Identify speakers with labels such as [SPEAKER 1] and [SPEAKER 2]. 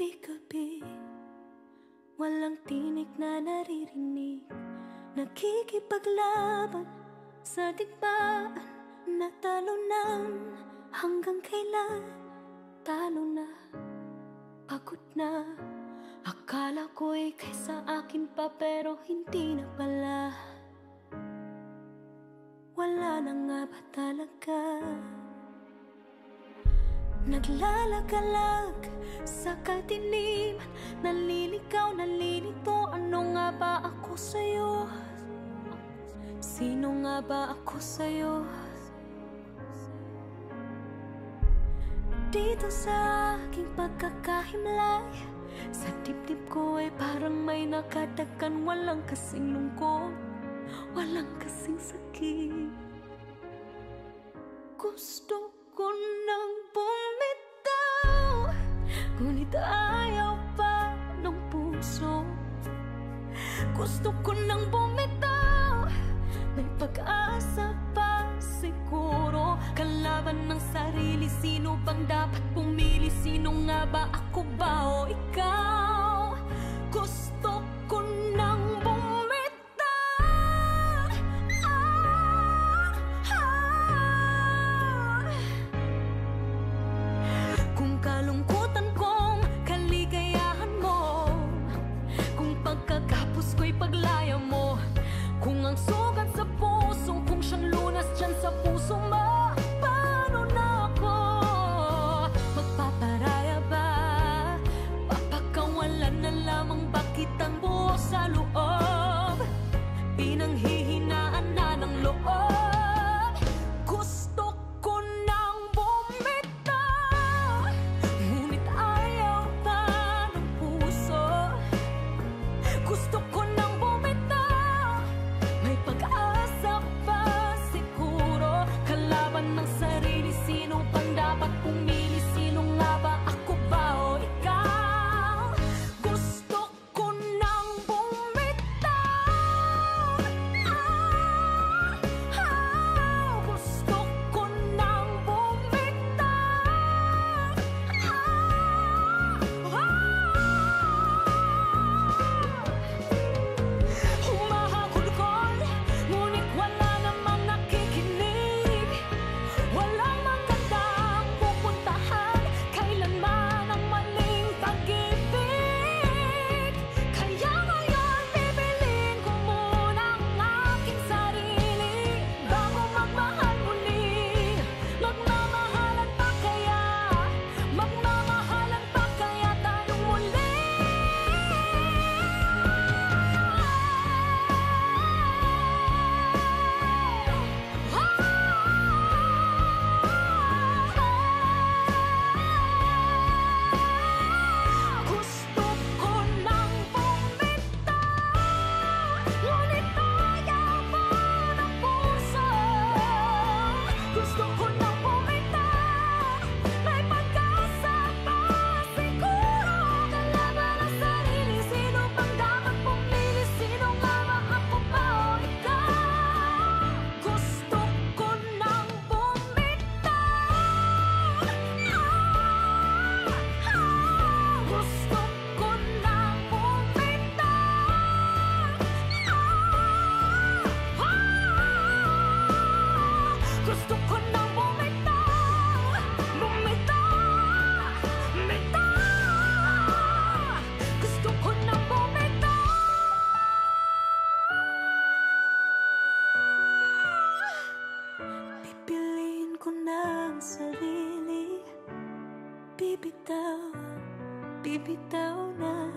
[SPEAKER 1] Gabi-gabi, walang tinig na naririnig, nakikipaglaban sa digmaan. Natalunan, hanggang kailan? Talo na, pagod na. Akala ko'y kaysa akin pa, pero hindi na pala. Wala na nga ba talaga? Naglalagalag sa kadiliman, naliligaw, nalilito. Ano nga ba ako sa'yo? Sino nga ba ako sa'yo? Dito sa aking pagkakahimlay, sa dibdib ko ay parang may nakatakan. Walang kasing lungkot, walang kasing sakit. Gusto ko nang bumitaw, ngunit ayaw pa ng puso. Gusto ko nang bumitaw, may pag-asa pa siguro. Kalaban ng sarili, sino bang dapat pumili? Sino nga ba, ako ba o ikaw? Gusto ko nang bumitaw. Kung kalungkutan kong kaligayahan mo, kung pagkakapos ko'y paglaya mo, kung ang sugat sa puso, kung siyang lunas dyan sa puso mo, paano na ako magpaparaya ba? Papakawalan na lamang ba kitang buo sa loob? Pinanghihinaan na ng loob. Gusto ko nang bumitaw, ngunit ayaw pa ng puso. Gusto ko nang bumitaw, may pag-asa pa siguro. Kalaban ng sarili, sino pang dapat pumili? Sino nga ba, ako ba o ikaw? Gusto ko nang bumitaw. Gusto ko nang bumitaw. Humahagulgol, ngunit wala namang nakikinig. Walang magandang pupuntahan, kailanman ang maling pag-ibig. Kaya ngayon bibilin ko muna ang aking sarili bago magmahal muli. Magmamahalan pa kaya? Magmamahalan pa kaya tayo muli? Gusto ko nang bumitaw, ngunit ayaw pa ng puso. Gusto ko nang bumitaw, may pag-asa pa siguro. Kalaban ang sarili, sino bang dapat pumili? Sino nga ba, ako ba o ikaw? Gusto ko nang bumitaw. Gusto ko nang bumitaw. Gusto ko nang bumitaw. Bumitaw, bumitaw. Gusto ko nang bumitaw. Pipiliin ko na ang sarili. Bibitaw, bibitaw na.